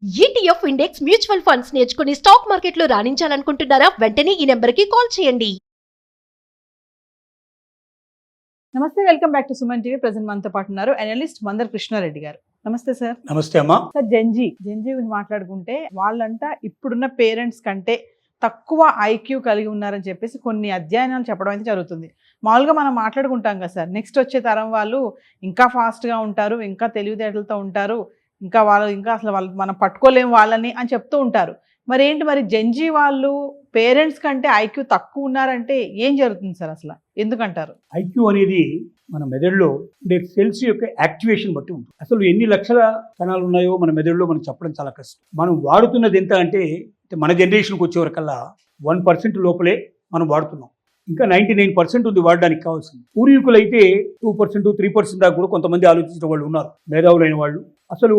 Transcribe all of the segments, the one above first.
ETF index mutual funds నేర్చుకుని stock మార్కెట్లో రాణించాలనుకుంటున్నారా? వెంటనే ఈ నెంబర్కి కాల్ చేయండి. నమస్తే, welcome back to Suman TV. Present మనతో పాటు ఉన్నారు అనలిస్ట్ మందర్ కృష్ణారెడ్డి గారు. నమస్తే సార్. నమస్తే అమ్మా. సార్, జెన్జీ గురించి మాట్లాడుకుంటే వాళ్ళంట ఇప్పుడున్న పేరెంట్స్ కంటే తక్కువ ఐక్యూ కలిగి ఉన్నారని చెప్పేసి కొన్ని అధ్యయనాలు చెప్పడం అయితే జరుగుతుంది. మామూలుగా మనం మాట్లాడుకుంటాం కదా సార్, నెక్స్ట్ వచ్చే తరం వాళ్ళు ఇంకా ఫాస్ట్గా ఉంటారు, ఇంకా తెలివితేటలతో ఉంటారు, ఇంకా అసలు వాళ్ళు మనం పట్టుకోలేము వాళ్ళని అని చెప్తూ ఉంటారు. మరి జెన్జీ వాళ్ళు పేరెంట్స్ కంటే ఐక్యూ తక్కువ ఉన్నారంటే ఏం జరుగుతుంది సార్? అసలు ఎందుకంటారు? ఐక్యూ అనేది మన మెదడులో ఉండే సెల్స్ యొక్క యాక్టివేషన్ బట్టి ఉంటుంది. అసలు ఎన్ని లక్షల కణాలు ఉన్నాయో మన మెదడులో మనం చెప్పడం చాలా కష్టం. మనం వాడుతున్నది ఎంత అంటే మన జనరేషన్కి వచ్చే వరకల్లా 1% లోపలే మనం వాడుతున్నాం. ఇంకా 99% ఉంది వాడడానికి కావాల్సింది. పూర్వీకులైతే 2%, 3% దాకా కూడా కొంతమంది ఆలోచించిన వాళ్ళు ఉన్నారు, మేధావులైన వాళ్ళు. అసలు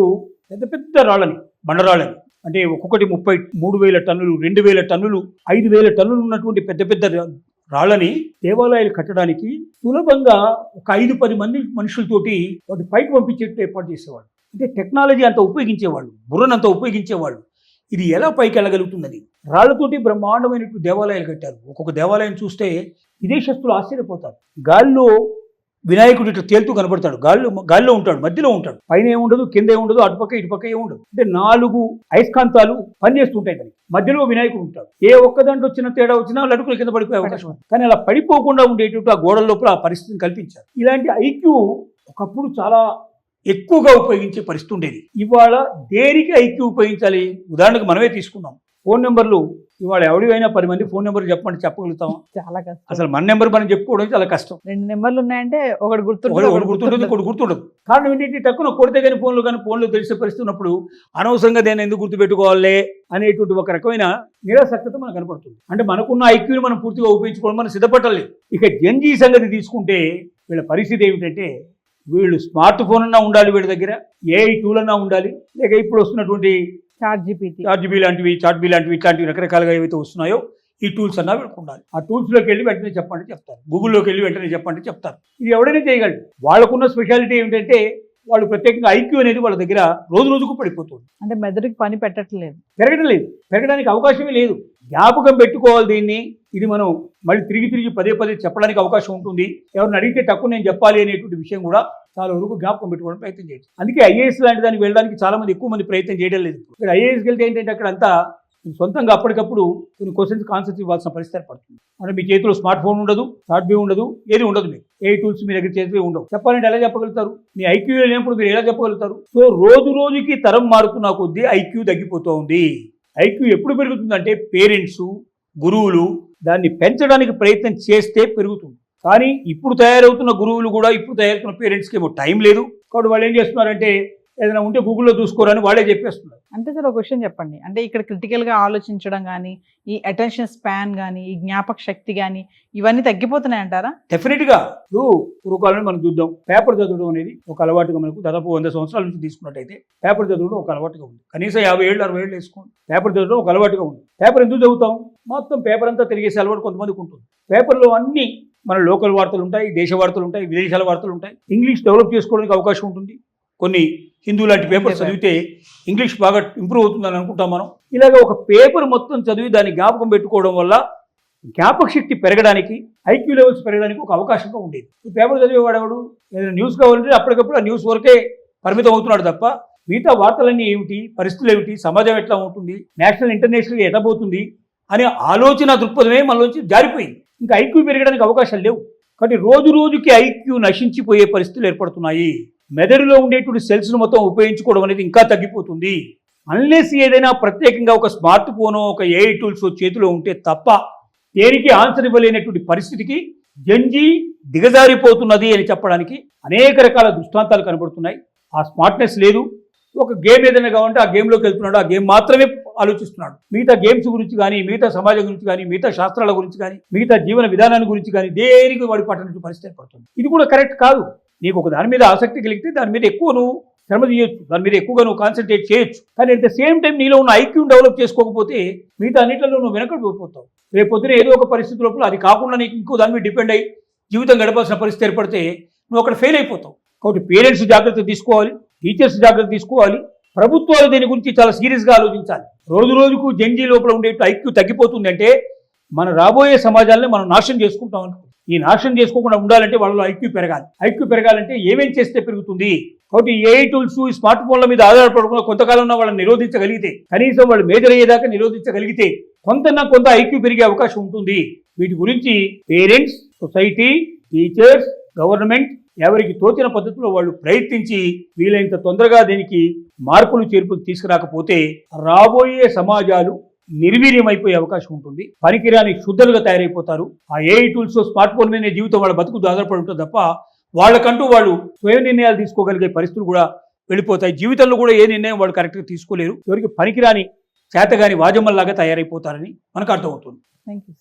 పెద్ద పెద్ద రాళ్ళని, బండరాళ్ళని, అంటే ఒక్కొక్కటి 33,000 టన్నులు, 2,000 టన్నులు, 5,000 టన్నులు ఉన్నటువంటి పెద్ద పెద్ద రాళ్ళని దేవాలయాలు కట్టడానికి సులభంగా ఒక 5-10 మంది మనుషులతోటి వాటి పైకి పంపించేట్టు ఏర్పాటు చేసేవాళ్ళు. అంటే టెక్నాలజీ అంతా ఉపయోగించేవాళ్ళు, బుర్రనంతా ఉపయోగించేవాళ్ళు. ఇది ఎలా పైకి వెళ్ళగలుగుతున్నది? రాళ్లతోటి బ్రహ్మాండమైనటువంటి దేవాలయాలు కట్టారు. ఒక్కొక్క దేవాలయం చూస్తే విదేశస్తులు ఆశ్చర్యపోతారు. గాల్లో వినాయకుడు ఇట్లా తేలుతూ కనబడతాడు, గాల్లో ఉంటాడు, మధ్యలో ఉంటాడు, పైన ఏముండదు, కింద ఏముండదు, అటుపక్క ఇటుపక్క ఏముండదు. అంటే 4 అయస్కాంతాలు పనిచేస్తుంటాయి దానికి, మధ్యలో వినాయకుడు ఉంటాడు. ఏ ఒక్క దాంట్లో చిన్న తేడా వచ్చినా లడుకులు కింద పడిపోయే అవకాశం ఉంది. కానీ అలా పడిపోకుండా ఉండేటట్టు ఆ గోడల లోపల ఆ పరిస్థితిని కల్పించారు. ఇలాంటి ఐక్యూ ఒకప్పుడు చాలా ఎక్కువగా ఉపయోగించే పరిస్థితి ఉండేది. ఇవాళ దేనికి ఐక్యూ ఉపయోగించాలి? ఉదాహరణకు మనమే తీసుకుందాం. ఫోన్ నెంబర్లు ఇవాళ ఎవరివైనా 10 మంది ఫోన్ నెంబర్ చెప్పమంటే చెప్పగలుగుతాం? చాలా కష్టం. అసలు మన నెంబర్ మనం చెప్పుకోవడం చాలా కష్టం. 2 నెంబర్లు ఉన్నాయంటే ఒకటి గుర్తుంటుంది, ఇంకోటి గుర్తుండదు. కారణం ఏంటంటే టక్కున కొడితే కానీ ఫోన్లో తెలిసే పరిస్థితి ఉన్నప్పుడు అనవసరంగా దాన్ని ఎందుకు గుర్తుపెట్టుకోవాలి అనేటువంటి ఒక రకమైన నిరాసక్తత మనకు కనపడుతుంది. అంటే మనకున్న ఐక్యూని మనం పూర్తిగా ఉపయోగించుకోవడం మనం సిద్ధపడలేదు. ఇక జెన్జీ సంగతి తీసుకుంటే వీళ్ళ పరిస్థితి ఏమిటంటే, వీళ్ళు స్మార్ట్ ఫోన్ అన్నా ఉండాలి, వీళ్ళ దగ్గర ఏఐ టూల్ అన్నా ఉండాలి, లేక ఇప్పుడు వస్తున్నటువంటి చాట్ జీబీ లాంటివి ఇట్లాంటివి రకరకాలుగా ఏవైతే వస్తున్నాయో ఈ టూల్స్ అన్నా వీళ్ళకి ఉండాలి. ఆ టూల్స్లోకి వెళ్ళి వెంటనే చెప్పండి చెప్తారు, గూగుల్లోకి వెళ్ళి వెంటనే చెప్పండి చెప్తారు. ఇది ఎవడైనా చేయగలడు. వాళ్ళకున్న స్పెషాలిటీ ఏమిటంటే వాళ్ళు ప్రత్యేకంగా ఐక్యూ అనేది వాళ్ళ దగ్గర రోజు రోజుకు పడిపోతుంది. అంటే మెదడుకి పని పెరగడం లేదు, పెరగడానికి అవకాశమే లేదు. జ్ఞాపకం పెట్టుకోవాలి దీన్ని. ఇది మనం మళ్ళీ తిరిగి పదే చెప్పడానికి అవకాశం ఉంటుంది. ఎవరిని అడిగితే తక్కువ నేను చెప్పాలి అనేటువంటి విషయం కూడా చాలా వరకు జ్ఞాపకం పెట్టుకోవడం ప్రయత్నం చేయొచ్చు. అందుకే ఐఏఎస్ లాంటి దానికి వెళ్ళడానికి చాలా మంది ఎక్కువ మంది ప్రయత్నం చేయడం లేదు. ఇక్కడ ఐఏఎస్కి వెళ్తే ఏంటంటే అక్కడ అంతా సొంతంగా అప్పటికప్పుడు కొన్ని క్వశ్చన్స్ ఆన్సర్స్ ఇవ్వాల్సిన పరిస్థితి పడుతుంది. అంటే మీ చేతిలో స్మార్ట్ ఫోన్ ఉండదు, చాట్ బీ ఉండదు, ఏది ఉండదు. మీకు ఏ టూల్స్ మీ దగ్గర చేతిలో ఉండవు. చెప్పాలంటే ఎలా చెప్పగలుగుతారు? మీ ఐక్యూ లేనప్పుడు మీరు ఎలా చెప్పగలుగుతారు? సో రోజుకి తరం మారుతున్న కొద్దీ ఐక్యూ తగ్గిపోతూ ఉంది. ఐక్యూ ఎప్పుడు పెరుగుతుందంటే పేరెంట్స్, గురువులు దాన్ని పెంచడానికి ప్రయత్నం చేస్తే పెరుగుతుంది. కానీ ఇప్పుడు తయారవుతున్న గురువులు కూడా, ఇప్పుడు తయారవుతున్న పేరెంట్స్కి ఏమో టైం లేదు. కాబట్టి వాళ్ళు ఏం చేస్తున్నారంటే ఏదైనా ఉంటే గూగుల్లో చూసుకోరని వాళ్ళే చెప్పేస్తున్నారు. అంటే సార్, ఒక క్వశ్చన్ చెప్పండి. అంటే ఇక్కడ క్రిటికల్గా ఆలోచించడం కానీ, ఈ అటెన్షన్ స్పాన్ కానీ, ఈ జ్ఞాపక శక్తి కానీ ఇవన్నీ తగ్గిపోతున్నాయి అంటారా? డెఫినెట్గా. పూర్వకాలంలో మనం చూద్దాం, పేపర్ చదవడం అనేది ఒక అలవాటుగా మనకు దాదాపు 100 సంవత్సరాల నుంచి తీసుకున్నట్టయితే పేపర్ చదవడం ఒక అలవాటుగా ఉంది. కనీసం 50 ఏళ్ళు 60 ఏళ్ళు వేసుకోండి, పేపర్ చదవడం ఒక అలవాటుగా ఉంది. పేపర్ ఎందుకు చదువుతాం? మొత్తం పేపర్ అంతా తిరిగేసే అలవాటు కొంతమందికి ఉంటుంది. పేపర్లో అన్ని మన లోకల్ వార్తలు ఉంటాయి, దేశ వార్తలు ఉంటాయి, విదేశాల వార్తలు ఉంటాయి. ఇంగ్లీష్ డెవలప్ చేసుకోవడానికి అవకాశం ఉంటుంది. కొన్ని హిందూ లాంటి పేపర్ చదివితే ఇంగ్లీష్ బాగా ఇంప్రూవ్ అవుతుందని అనుకుంటాం మనం. ఇలాగ ఒక పేపర్ మొత్తం చదివి దాన్ని జ్ఞాపకం పెట్టుకోవడం వల్ల జ్ఞాపక శక్తి పెరగడానికి, ఐక్యూ లెవెల్స్ పెరగడానికి ఒక అవకాశంగా ఉండేది. ఈ పేపర్ చదివేవాడేవాడు ఏదైనా న్యూస్ కావాలంటే అప్పటికప్పుడు ఆ న్యూస్ వరకే పరిమితం అవుతున్నాడు తప్ప మిగతా వార్తలన్నీ ఏమిటి, పరిస్థితులు ఏమిటి, సమాజం ఎట్లా ఉంటుంది, నేషనల్ ఇంటర్నేషనల్గా ఎటబోతుంది అనే ఆలోచన దృక్పథమే మనలోంచి జారిపోయింది. ఇంకా ఐక్యూ పెరగడానికి అవకాశాలు లేవు. కాబట్టి రోజుకి ఐక్యూ నశించిపోయే పరిస్థితులు ఏర్పడుతున్నాయి. మెదడులో ఉండేటువంటి సెల్స్ను మొత్తం ఉపయోగించుకోవడం అనేది ఇంకా తగ్గిపోతుంది. అన్లెస్ ఏదైనా ప్రత్యేకంగా ఒక స్మార్ట్ ఫోనో, ఒక ఏఐ టూల్స్ చేతిలో ఉంటే తప్ప దేనికి ఆన్సర్ ఇవ్వలేనటువంటి పరిస్థితికి జెన్జీ దిగజారిపోతున్నది అని చెప్పడానికి అనేక రకాల దృష్టాంతాలు కనబడుతున్నాయి. ఆ స్మార్ట్నెస్ లేదు. ఒక గేమ్ ఏదైనా కావాలంటే ఆ గేమ్లోకి వెళ్తున్నాడు, ఆ గేమ్ మాత్రమే ఆలోచిస్తున్నాడు. మిగతా గేమ్స్ గురించి కానీ, మిగతా సమాజం గురించి కానీ, మిగతా శాస్త్రాల గురించి కానీ, మిగతా జీవన విధానాన్ని గురించి కానీ దేనికి వాడి పట్టణ పరిస్థితి ఏర్పడుతుంది. ఇది కూడా కరెక్ట్ కాదు. నీకు ఒక దాని మీద ఆసక్తి కలిగితే దాని మీద ఎక్కువ నువ్వు శ్రమ చేయొచ్చు, దాని మీద ఎక్కువగా నువ్వు కాన్సన్ట్రేట్ చేయొచ్చు. కానీ అట్ ద సేమ్ టైం నీలో ఉన్న ఐక్యూని డెవలప్ చేసుకోకపోతే మిగతా అన్నింటిలో నువ్వు వెనకడిపోతావు. రేపు పొద్దున ఏదో ఒక పరిస్థితి లోపల అది కాకుండా నీకు ఇంకో దాని మీద డిపెండ్ అయ్యి జీవితం గడపాల్సిన పరిస్థితి ఏర్పడితే నువ్వు అక్కడ ఫెయిల్ అయిపోతావు. కాబట్టి పేరెంట్స్ జాగ్రత్త తీసుకోవాలి, టీచర్స్ జాగ్రత్త తీసుకోవాలి, ప్రభుత్వాలు దీని గురించి చాలా సీరియస్గా ఆలోచించాలి. రోజు రోజుకు జంజీ లోపల ఉండే ఐక్యూ తగ్గిపోతుందంటే మన రాబోయే సమాజాన్ని మనం నాశనం చేసుకుంటాం అనుకో. ఈ నాశనం చేసుకోకుండా ఉండాలంటే వాళ్ళలో ఐక్యూ పెరగాలి. ఐక్యూ పెరగాలంటే ఏమేం చేస్తే పెరుగుతుంది? కాబట్టి ఏఐ టూల్స్, స్మార్ట్ ఫోన్ల మీద ఆధారపడకుండా కొంతకాలంలో వాళ్ళని నిరోధించగలిగితే, కనీసం వాళ్ళు మేజర్ అయ్యేదాకా నిరోధించగలిగితే కొంత ఐక్యూ పెరిగే అవకాశం ఉంటుంది. వీటి గురించి పేరెంట్స్, సొసైటీ, టీచర్స్, గవర్నమెంట్ ఎవరికి తోచిన పద్ధతిలో వాళ్ళు ప్రయత్నించి వీలైనంత తొందరగా దీనికి మార్పులు చేర్పులు తీసుకురాకపోతే రాబోయే సమాజాలు నిర్వీర్యమైపోయే అవకాశం ఉంటుంది. పనికిరాని శుద్ధులుగా తయారైపోతారు. ఆ ఏఐ టూల్స్, స్మార్ట్ ఫోన్ మీద జీవితం వాళ్ళ బతుకుతో ఆధారపడి ఉంటుంది తప్ప వాళ్ళకంటూ వాళ్ళు స్వయం నిర్ణయాలు తీసుకోగలిగే పరిస్థితులు కూడా వెళ్ళిపోతాయి. జీవితంలో కూడా ఏ నిర్ణయం వాళ్ళు కరెక్ట్గా తీసుకోలేరు. ఎవరికి పనికిరాని చేతగాని వాజమ్మల్లాగా తయారైపోతారని మనకు అర్థమవుతుంది. Thank you.